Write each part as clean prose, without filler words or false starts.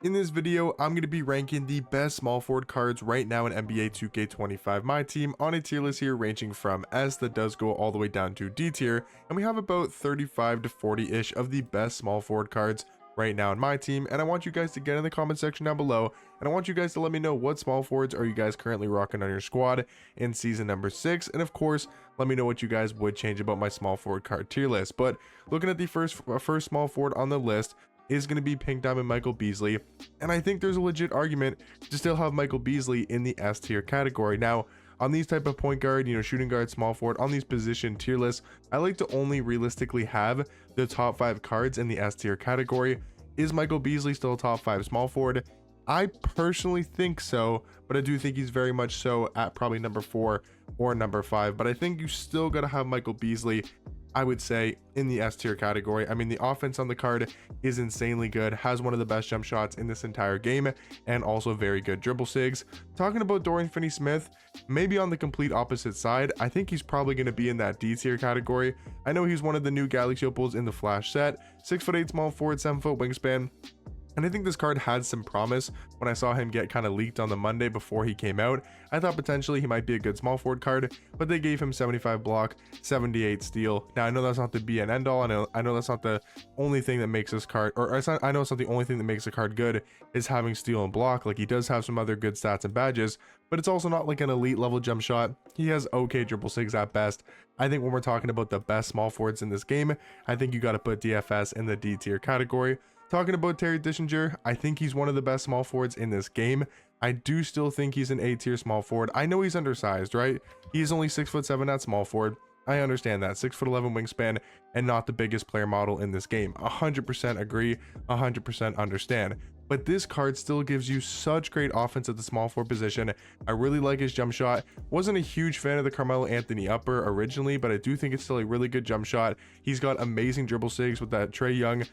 In this video, I'm going to be ranking the best small forward cards right now in NBA 2K25 My Team on a tier list here ranging from S that does go all the way down to D tier, and we have about 35 to 40-ish of the best small forward cards right now in my team, and I want you guys to get in the comment section down below, and I want you guys to let me know what small forwards are you guys currently rocking on your squad in season number 6, and of course, let me know what you guys would change about my small forward card tier list. But looking at the first small forward on the list, is going to be Pink Diamond Michael Beasley, and I think there's a legit argument to still have Michael Beasley in the S tier category. Now, on these type of point guard, shooting guard, small forward, on these position tier lists, I like to only realistically have the top 5 cards in the S tier category. Is Michael Beasley still a top 5 small forward? I personally think so, but I do think he's very much so at probably number 4 or number 5, but I think you still got to have Michael Beasley, I would say, in the S tier category. I mean, the offense on the card is insanely good, has one of the best jump shots in this entire game, and also very good dribble sigs. Talking about Dorian Finney-Smith, maybe on the complete opposite side, I think he's probably going to be in that D tier category. I know he's one of the new Galaxy Opals in the Flash set, 6'8" small forward, 7-foot wingspan. And I think this card had some promise when I saw him get kind of leaked on the Monday before he came out. I thought potentially he might be a good small forward card, but they gave him 75 block, 78 steal. Now I know that's not the be and end all. I know that's not the only thing that makes this card, or I know it's not the only thing that makes a card good is having steal and block. Like, he does have some other good stats and badges, but it's also not like an elite level jump shot. He has okay dribble sigs at best. I think when we're talking about the best small forwards in this game, I think you got to put DFS in the D tier category. Talking about Terry Dischinger, I think he's one of the best small forwards in this game. I do still think he's an A tier small forward. I know he's undersized, right? He's only 6'7" at small forward. I understand that, 6'11" wingspan, and not the biggest player model in this game. 100% agree, 100% understand. But this card still gives you such great offense at the small forward position. I really like his jump shot. Wasn't a huge fan of the Carmelo Anthony upper originally, but I do think it's still a really good jump shot. He's got amazing dribble sigs with that Trae Young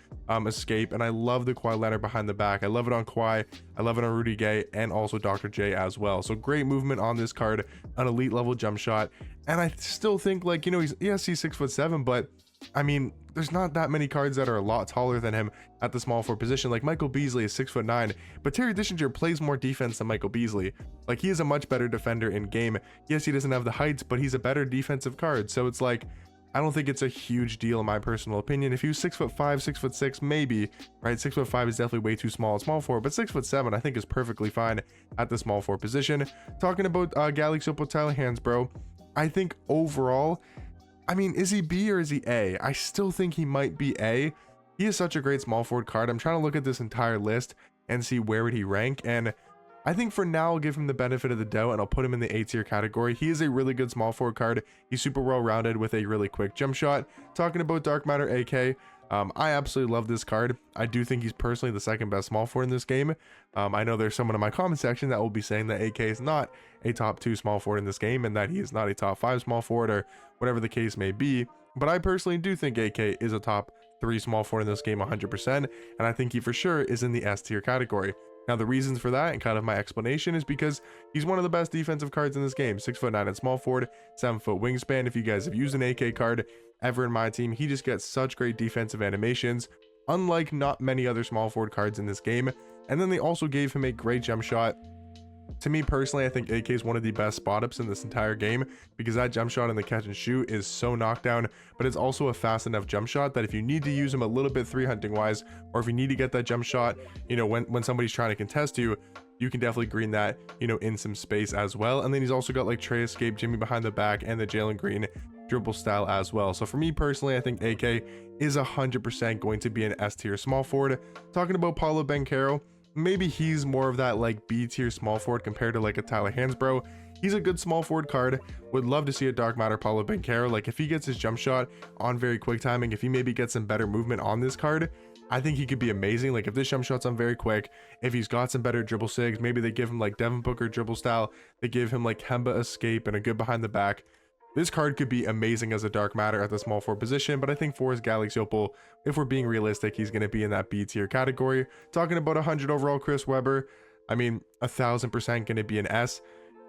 escape, and I love the Kawhi Leonard behind the back. I love it on Kawhi, I love it on Rudy Gay, and also Dr. J as well. So great movement on this card, an elite level jump shot, and I still think, like, he's 6'7", but I mean, there's not that many cards that are a lot taller than him at the small forward position. Like, Michael Beasley is 6'9", but Terry Dischinger plays more defense than Michael Beasley. Like, he is a much better defender in game. Yes, he doesn't have the heights, but he's a better defensive card. So it's like, I don't think it's a huge deal in my personal opinion. If he was 6'5", 6'6", maybe, right? 6'5" is definitely way too small at small forward, but 6'7" I think is perfectly fine at the small forward position. Talking about Galaxy Opal Tyler Hansbrough, I think overall, I mean, is he B or is he A? I still think he might be A. He is such a great small forward card. I'm trying to look at this entire list and see where would he rank, and I think for now I'll give him the benefit of the doubt and I'll put him in the A tier category. He is a really good small forward card. He's super well rounded with a really quick jump shot. Talking about Dark Matter AK, I absolutely love this card. I do think he's personally the second best small forward in this game. I know there's someone in my comment section that will be saying that AK is not a top 2 small forward in this game and that he is not a top 5 small forward or whatever the case may be. But I personally do think AK is a top 3 small forward in this game 100%, and I think he for sure is in the S tier category. Now, the reasons for that and kind of my explanation is because he's one of the best defensive cards in this game. 6'9" at small forward, 7-foot wingspan. If you guys have used an AK card ever in my team, he just gets such great defensive animations, unlike not many other small forward cards in this game. And then they also gave him a great jump shot. To me personally, I think AK is one of the best spot ups in this entire game because that jump shot in the catch and shoot is so knockdown, but it's also a fast enough jump shot that if you need to use him a little bit 3 hunting wise, or if you need to get that jump shot, when somebody's trying to contest you, you can definitely green that, in some space as well. And then he's also got like Trey Escape, Jimmy behind the back, and the Jalen Green dribble style as well. So for me personally, I think AK is 100% going to be an S tier small forward. Talking about Paolo Banchero, maybe he's more of that like B tier small forward compared to like a Tyler Hansbrough. He's a good small forward card. Would love to see a Dark Matter Paolo Banchero. Like, if he gets his jump shot on very quick timing, if he maybe gets some better movement on this card, I think he could be amazing. Like, if this jump shot's on very quick, if he's got some better dribble sigs, maybe they give him like Devin Booker dribble style, they give him like Kemba escape and a good behind the back. This card could be amazing as a Dark Matter at the small forward position, but I think for his Galaxy Opal, if we're being realistic, he's going to be in that B tier category. Talking about 100 overall Chris Webber, I mean, 1000% going to be an S.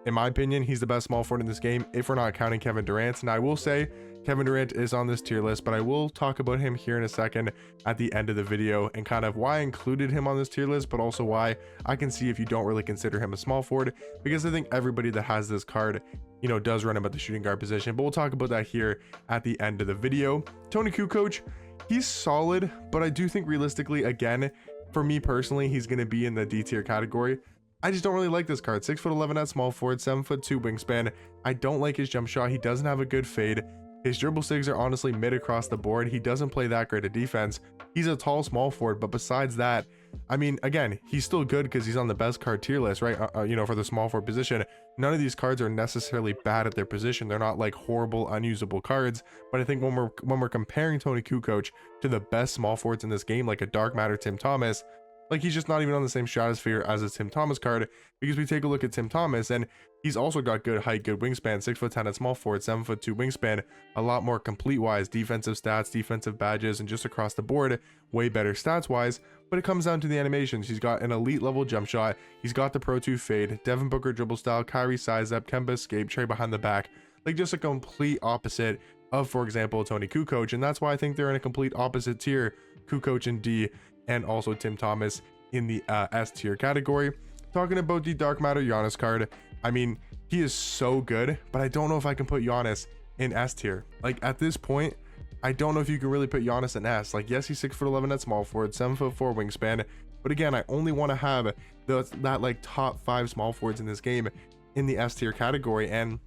In my opinion, he's the best small forward in this game if we're not counting Kevin Durant. And I will say Kevin Durant is on this tier list, but I will talk about him here in a second at the end of the video and kind of why I included him on this tier list, but also why I can see if you don't really consider him a small forward, because I think everybody that has this card, you know, does run him at the shooting guard position. But we'll talk about that here at the end of the video. Tony Kukoc, he's solid, but I do think realistically, again, for me personally, he's going to be in the D tier category. I just don't really like this card. 6'11" at small forward, 7'2" wingspan. I don't like his jump shot. He doesn't have a good fade. His dribble sigs are honestly mid across the board. He doesn't play that great of defense. He's a tall small forward, but besides that, I mean, again, he's still good because he's on the best card tier list, right? You know, for the small forward position. None of these cards are necessarily bad at their position. They're not like horrible, unusable cards. But I think when we're comparing Tony Kukoc to the best small forwards in this game, like a Dark Matter Tim Thomas, like he's just not even on the same stratosphere as a Tim Thomas card, because we take a look at Tim Thomas and he's also got good height, good wingspan, 6'10" at small forward, 7'2" wingspan, a lot more complete wise, defensive stats, defensive badges, and just across the board, way better stats wise. But it comes down to the animations. He's got an elite level jump shot. He's got the Pro 2 fade, Devin Booker dribble style, Kyrie size up, Kemba escape, Trey behind the back, like just a complete opposite of, for example, Tony Kukoc. And that's why I think they're in a complete opposite tier, Kukoc in D, and also Tim Thomas in the S tier category. Talking about the Dark Matter Giannis card, I mean, he is so good, but I don't know if I can put Giannis in S tier. Like at this point, I don't know if you can really put Giannis in S. Like, yes, he's 6'11" at small forward, 7'4" wingspan, but again, I only want to have that like top 5 small forwards in this game in the S tier category, and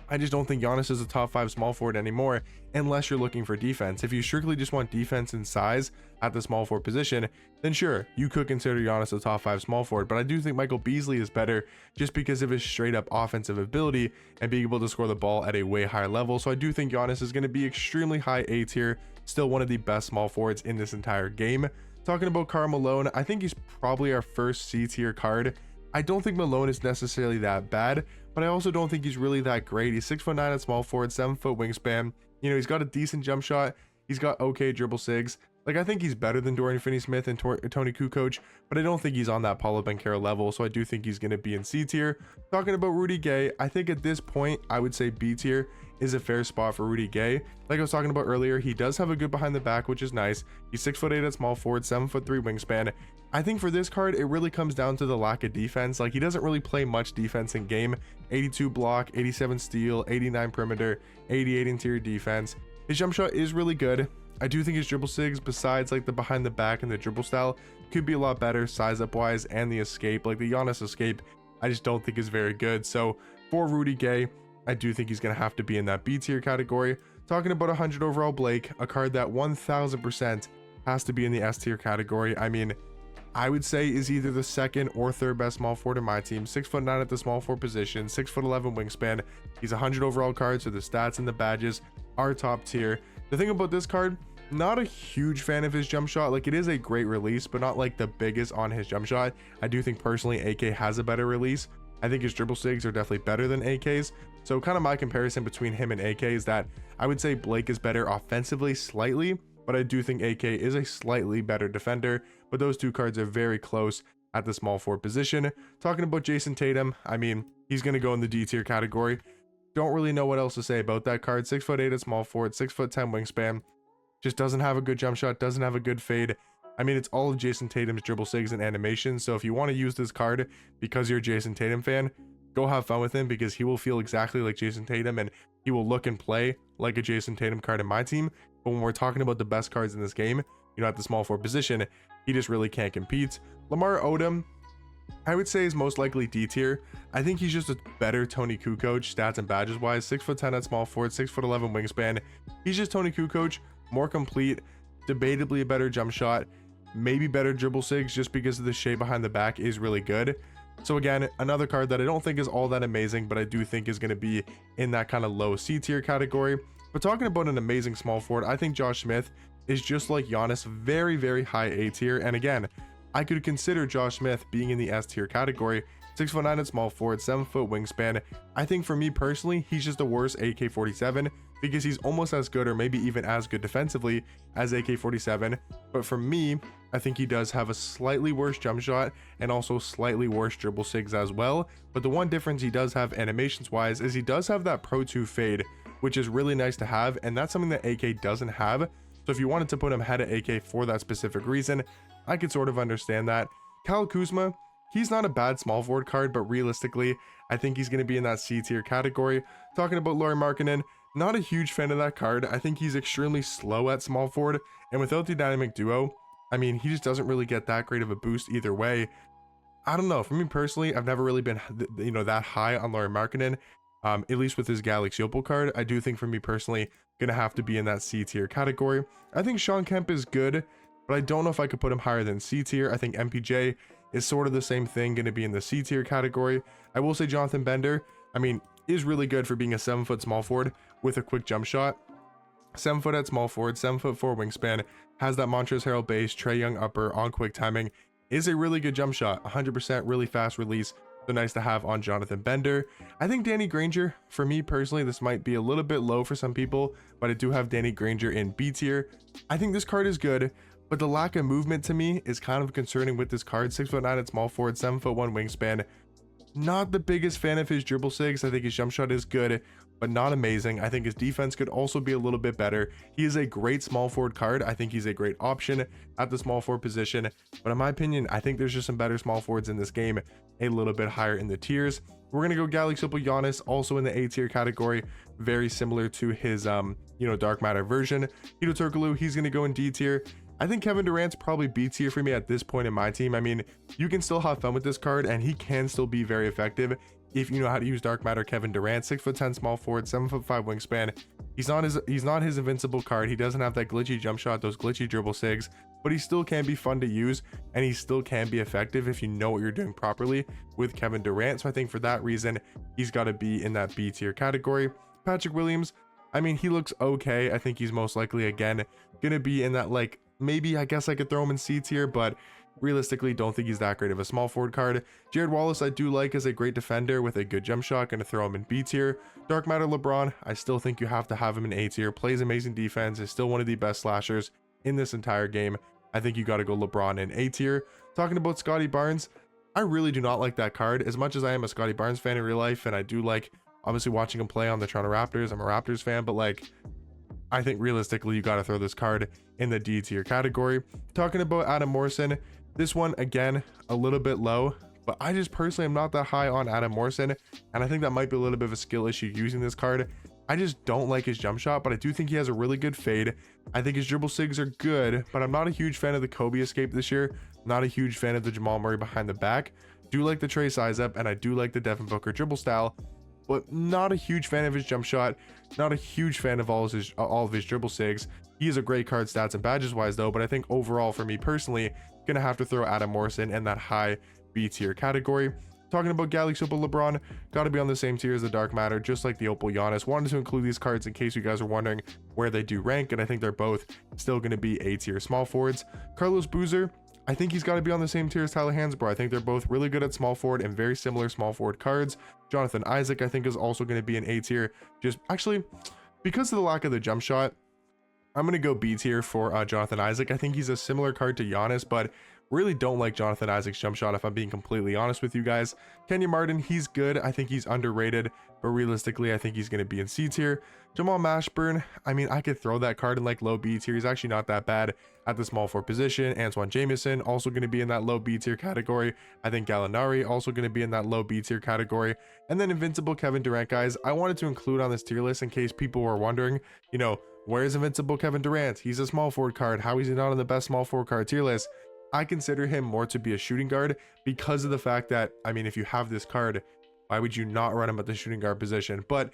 I just don't think Giannis is a top 5 small forward anymore unless you're looking for defense. If you strictly just want defense and size at the small forward position, then sure, you could consider Giannis a top 5 small forward. But I do think Michael Beasley is better just because of his straight up offensive ability and being able to score the ball at a way higher level. So I do think Giannis is going to be extremely high A tier, still one of the best small forwards in this entire game. Talking about Karl Malone, I think he's probably our first C tier card. I don't think Malone is necessarily that bad, but I also don't think he's really that great. He's 6'9" at small forward, 7-foot wingspan. You know, he's got a decent jump shot. He's got okay dribble sigs. Like, I think he's better than Dorian Finney-Smith and Tony Kukoc, but I don't think he's on that Paulo Banchero level, so I do think he's going to be in C tier. Talking about Rudy Gay, I think at this point, I would say B tier is a fair spot for Rudy Gay. Like I was talking about earlier, he does have a good behind the back, which is nice. He's 6'8" at small forward, 7'3" wingspan. I think for this card, it really comes down to the lack of defense. Like, he doesn't really play much defense in game. 82 block, 87 steal, 89 perimeter, 88 interior defense. His jump shot is really good. I do think his dribble sigs, besides like the behind the back and the dribble style, could be a lot better size up wise, and the escape, like the Giannis escape, I just don't think is very good. So for Rudy Gay, I do think he's going to have to be in that B tier category. Talking about 100 overall Blake, a card that 1000% has to be in the S tier category. I mean, I would say is either the second or third best small forward in my team. 6'9" at the small forward position, 6'11" wingspan. He's 100 overall card, so the stats and the badges are top tier. The thing about this card, not a huge fan of his jump shot. Like, it is a great release, but not like the biggest on his jump shot. I do think personally AK has a better release. I think his dribble sigs are definitely better than AK's. So kind of my comparison between him and AK is that I would say Blake is better offensively slightly, but I do think AK is a slightly better defender. But those two cards are very close at the small forward position. Talking about Jason Tatum, I mean, he's going to go in the D tier category. Don't really know what else to say about that card. 6'8" at small forward, 6'10" wingspan. Just doesn't have a good jump shot, doesn't have a good fade. I mean, it's all of Jason Tatum's dribble sigs and animations. So if you want to use this card because you're a Jason Tatum fan, go have fun with him, because he will feel exactly like Jason Tatum and he will look and play like a Jason Tatum card in my team. But when we're talking about the best cards in this game, you know, at the small forward position, he just really can't compete. Lamar Odom, I would say is most likely D tier. I think he's just a better Tony Kukoc stats and badges wise. 6'10" at small forward, 6'11" wingspan. He's just Tony Kukoc, more complete, debatably a better jump shot, maybe better dribble sigs just because of the shape behind the back is really good. So again, another card that I don't think is all that amazing, but I do think is going to be in that kind of low C tier category. But talking about an amazing small forward, I think Josh Smith is just like Giannis, very, very high A tier. And again, I could consider Josh Smith being in the S tier category. 6'9" at small forward, 7-foot wingspan. I think for me personally, he's just a worse AK-47. because he's almost as good or maybe even as good defensively as AK-47. But for me, I think he does have a slightly worse jump shot and also slightly worse dribble sigs as well. But the one difference he does have animations wise is he does have that Pro 2 fade, which is really nice to have, and that's something that AK doesn't have. So if you wanted to put him ahead of AK for that specific reason, I could sort of understand that. Kyle Kuzma, he's not a bad small forward card, but realistically, I think he's going to be in that C tier category. Talking about Lauri Markkanen, not a huge fan of that card. I think he's extremely slow at small forward, and without the dynamic duo, I mean, he just doesn't really get that great of a boost either way. I don't know. For me personally, I've never really been, that high on Lauri Markkanen, at least with his Galaxy Opal card. I do think for me personally, gonna have to be in that C tier category. I think Sean Kemp is good, but I don't know if I could put him higher than C tier. I think MPJ is sort of the same thing, gonna be in the C tier category. I will say Jonathan Bender, I mean, is really good for being a 7-foot small forward with a quick jump shot. 7 foot at small forward, 7'4" wingspan, has that Montrezl Harrell base, Trae Young upper on quick timing, is a really good jump shot, 100% really fast release. So nice to have on Jonathan Bender. I think Danny Granger, for me personally, this might be a little bit low for some people, but I do have Danny Granger in B tier. I think this card is good, but the lack of movement to me is kind of concerning with this card. 6'9" at small forward, 7'1" wingspan. Not the biggest fan of his dribble sigs. I think his jump shot is good, but not amazing. I think his defense could also be a little bit better. He is a great small forward card. I think he's a great option at the small forward position, but in my opinion, I think there's just some better small forwards in this game, a little bit higher in the tiers. We're gonna go Galaxy Opal Giannis, also in the A tier category, very similar to his dark matter version. Hedo Turkoglu, he's gonna go in D tier. I think Kevin Durant's probably B tier for me at this point in my team. I mean, you can still have fun with this card, and he can still be very effective if you know how to use dark matter. Kevin Durant, 6'10" small forward, 7'5" wingspan. He's not his invincible card. He doesn't have that glitchy jump shot, those glitchy dribble sigs, but he still can be fun to use, and he still can be effective if you know what you're doing properly with Kevin Durant. So I think for that reason, he's got to be in that B tier category. Patrick Williams, I mean, he looks okay. I think he's most likely again gonna be in that, like, maybe I guess I could throw him in C tier, but realistically don't think he's that great of a small forward card. Jared Wallace I do like as a great defender with a good jump shot, gonna throw him in B tier. Dark matter LeBron, I still think you have to have him in A tier. Plays amazing defense, is still one of the best slashers in this entire game. I think you got to go LeBron in A tier. Talking about Scotty Barnes, I really do not like that card as much as I am a Scotty Barnes fan in real life, and I do like obviously watching him play on the Toronto Raptors. I'm a Raptors fan, but like, I think realistically you got to throw this card in the D tier category. Talking about Adam Morrison, this one again a little bit low, but I just personally am not that high on Adam Morrison, and I think that might be a little bit of a skill issue using this card. I just don't like his jump shot, but I do think he has a really good fade. I think his dribble sigs are good, but I'm not a huge fan of the Kobe escape this year. Not a huge fan of the Jamal Murray behind the back. Do like the Trey size up, and I do like the Devin Booker dribble style, but not a huge fan of his jump shot. Not a huge fan of all of his dribble sigs. He is a great card stats and badges wise though, but I think overall for me personally, gonna have to throw Adam Morrison in that high B tier category. Talking about Galaxy Opal LeBron, got to be on the same tier as the Dark Matter, just like the Opal Giannis. Wanted to include these cards in case you guys are wondering where they do rank, and I think they're both still going to be A tier small forwards. Carlos Boozer, I think he's got to be on the same tier as Tyler Hansbrough. I think they're both really good at small forward and very similar small forward cards. Jonathan Isaac, I think, is also going to be an A tier. Just actually, because of the lack of the jump shot, I'm going to go B tier for Jonathan Isaac. I think he's a similar card to Giannis, but really don't like Jonathan Isaac's jump shot if I'm being completely honest with you guys. Kenyon Martin, he's good. I think he's underrated, but realistically, I think he's going to be in C tier. Jamal Mashburn, I mean, I could throw that card in like low B tier. He's actually not that bad at the small forward position. Antoine Jameson, also going to be in that low B tier category. I think Gallinari, also going to be in that low B tier category. And then Invincible Kevin Durant, guys, I wanted to include on this tier list in case people were wondering, where's Invincible Kevin Durant? He's a small forward card. How is he not on the best small forward card tier list? I consider him more to be a shooting guard because of the fact that, I mean, if you have this card, why would you not run him at the shooting guard position? But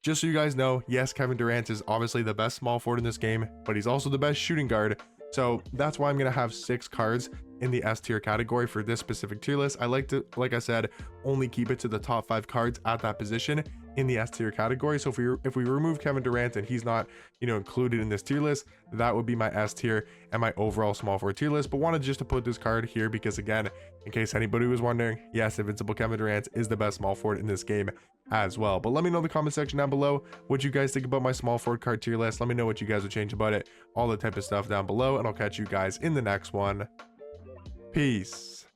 just so you guys know, yes, Kevin Durant is obviously the best small forward in this game, but he's also the best shooting guard. So that's why I'm going to have 6 cards in the S tier category for this specific tier list. I like to, like I said, only keep it to the top 5 cards at that position in the S tier category. So if we remove Kevin Durant and he's not, you know, included in this tier list, that would be my S tier and my overall small forward tier list. But wanted just to put this card here because, again, in case anybody was wondering, yes, Invincible Kevin Durant is the best small forward in this game as well. But let me know in the comment section down below what you guys think about my small forward card tier list. Let me know what you guys would change about it, all the type of stuff down below, and I'll catch you guys in the next one. Peace.